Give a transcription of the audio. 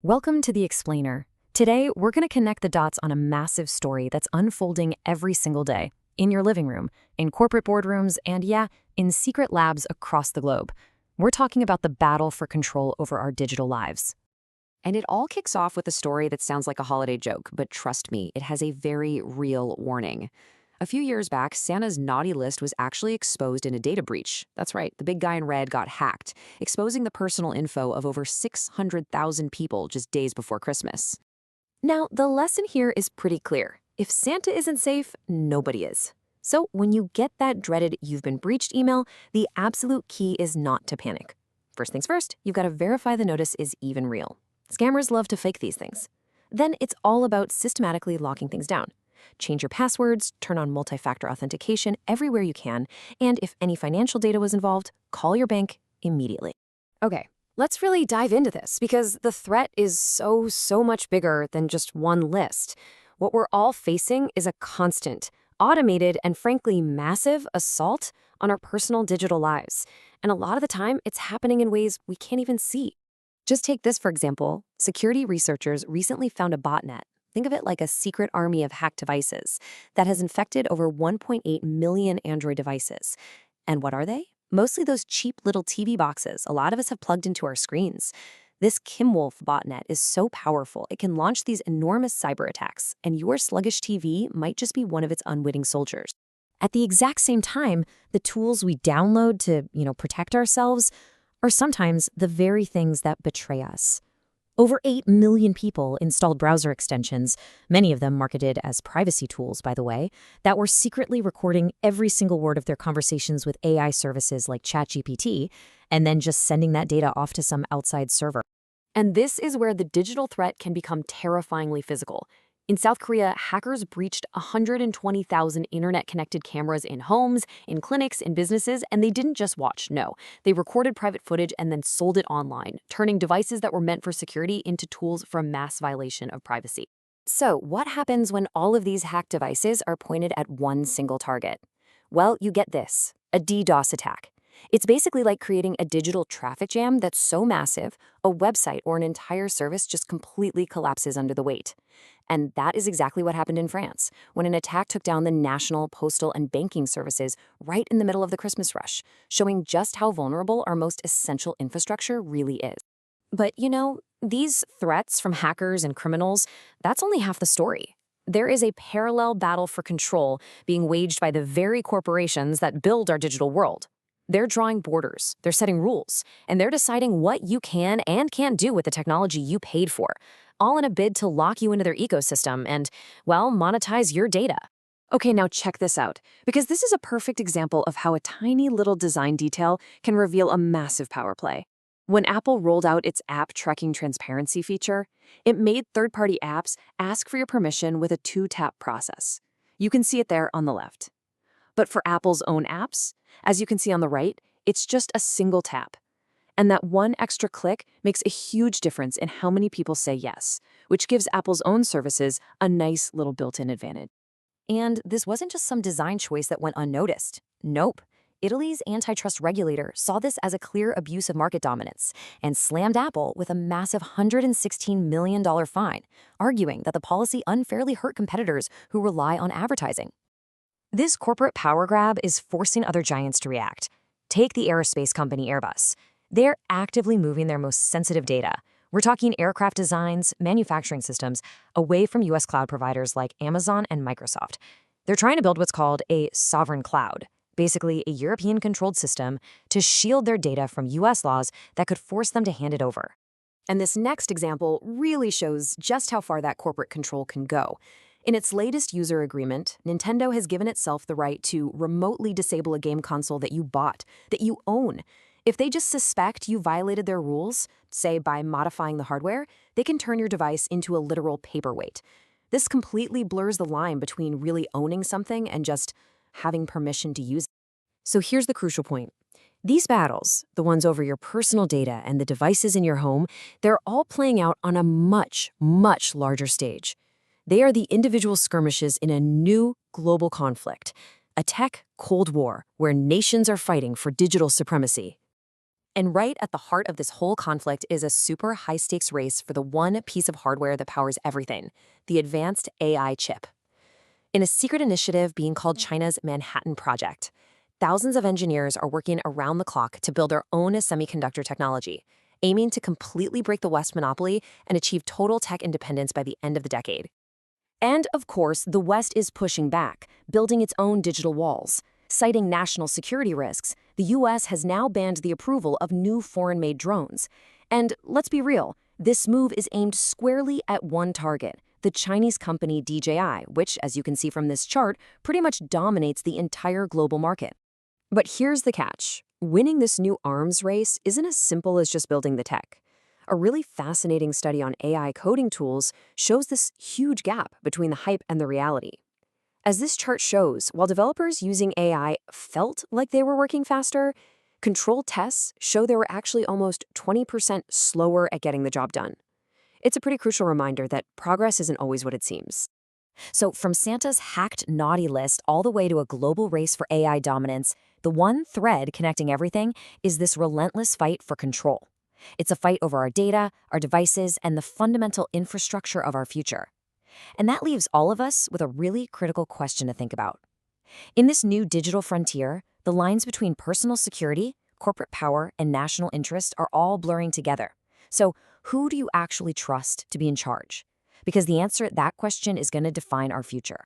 Welcome to The Explainer. Today, we're going to connect the dots on a massive story that's unfolding every single day in your living room, in corporate boardrooms, and in secret labs across the globe. We're talking about the battle for control over our digital lives. And it all kicks off with a story that sounds like a holiday joke, but trust me, it has a very real warning. A few years back, Santa's naughty list was actually exposed in a data breach. That's right, the big guy in red got hacked, exposing the personal info of over 600,000 people just days before Christmas. Now, the lesson here is pretty clear. If Santa isn't safe, nobody is. So when you get that dreaded "you've been breached" email, the absolute key is not to panic. First things first, you've got to verify the notice is even real. Scammers love to fake these things. Then it's all about systematically locking things down. Change your passwords, turn on multi-factor authentication everywhere you can, and if any financial data was involved, call your bank immediately. Okay, let's really dive into this because the threat is so much bigger than just one list. What we're all facing is a constant, automated, and frankly massive assault on our personal digital lives. And a lot of the time, it's happening in ways we can't even see. Just take this for example. Security researchers recently found a botnet. Think of it like a secret army of hacked devices that has infected over 1.8 million Android devices. And what are they? Mostly those cheap little TV boxes a lot of us have plugged into our screens. This Kimwolf botnet is so powerful, it can launch these enormous cyber attacks, and your sluggish TV might just be one of its unwitting soldiers. At the exact same time, the tools we download to, protect ourselves are sometimes the very things that betray us. Over 8 million people installed browser extensions, many of them marketed as privacy tools, by the way, that were secretly recording every single word of their conversations with AI services like ChatGPT, and then just sending that data off to some outside server. And this is where the digital threat can become terrifyingly physical. In South Korea, hackers breached 120,000 internet-connected cameras in homes, in clinics, in businesses, and they didn't just watch, no. They recorded private footage and then sold it online, turning devices that were meant for security into tools for a mass violation of privacy. So, what happens when all of these hacked devices are pointed at one single target? Well, you get this, a DDoS attack. It's basically like creating a digital traffic jam that's so massive, a website or an entire service just completely collapses under the weight. And that is exactly what happened in France, when an attack took down the national, postal, and banking services right in the middle of the Christmas rush, showing just how vulnerable our most essential infrastructure really is. But these threats from hackers and criminals, that's only half the story. There is a parallel battle for control being waged by the very corporations that build our digital world. They're drawing borders, they're setting rules, and they're deciding what you can and can't do with the technology you paid for, all in a bid to lock you into their ecosystem and, monetize your data. Okay, now check this out, because this is a perfect example of how a tiny little design detail can reveal a massive power play. When Apple rolled out its app tracking transparency feature, it made third-party apps ask for your permission with a two-tap process. You can see it there on the left. But for Apple's own apps, as you can see on the right, it's just a single tap. And that one extra click makes a huge difference in how many people say yes, which gives Apple's own services a nice little built-in advantage. And this wasn't just some design choice that went unnoticed. Nope. Italy's antitrust regulator saw this as a clear abuse of market dominance and slammed Apple with a massive $116 million fine, arguing that the policy unfairly hurt competitors who rely on advertising. This corporate power grab is forcing other giants to react. Take the aerospace company Airbus. They're actively moving their most sensitive data. We're talking aircraft designs, manufacturing systems, away from US cloud providers like Amazon and Microsoft. They're trying to build what's called a sovereign cloud, basically a European-controlled system to shield their data from US laws that could force them to hand it over. And this next example really shows just how far that corporate control can go. In its latest user agreement, Nintendo has given itself the right to remotely disable a game console that you bought, that you own. If they just suspect you violated their rules, say by modifying the hardware, they can turn your device into a literal paperweight. This completely blurs the line between really owning something and just having permission to use it. So here's the crucial point. These battles, the ones over your personal data and the devices in your home, they're all playing out on a much larger stage. They are the individual skirmishes in a new global conflict, a tech Cold War where nations are fighting for digital supremacy. And right at the heart of this whole conflict is a super high-stakes race for the one piece of hardware that powers everything, the advanced AI chip. In a secret initiative being called China's Manhattan Project, thousands of engineers are working around the clock to build their own semiconductor technology, aiming to completely break the West monopoly and achieve total tech independence by the end of the decade. And of course, the West is pushing back, building its own digital walls. Citing national security risks, the US has now banned the approval of new foreign-made drones. And let's be real, this move is aimed squarely at one target, the Chinese company DJI, which, as you can see from this chart, pretty much dominates the entire global market. But here's the catch. Winning this new arms race isn't as simple as just building the tech. A really fascinating study on AI coding tools shows this huge gap between the hype and the reality. As this chart shows, while developers using AI felt like they were working faster, controlled tests show they were actually almost 20% slower at getting the job done. It's a pretty crucial reminder that progress isn't always what it seems. So from Santa's hacked naughty list all the way to a global race for AI dominance, the one thread connecting everything is this relentless fight for control. It's a fight over our data, our devices, and the fundamental infrastructure of our future. And that leaves all of us with a really critical question to think about. In this new digital frontier, the lines between personal security, corporate power, and national interest are all blurring together. So, who do you actually trust to be in charge? Because the answer to that question is going to define our future.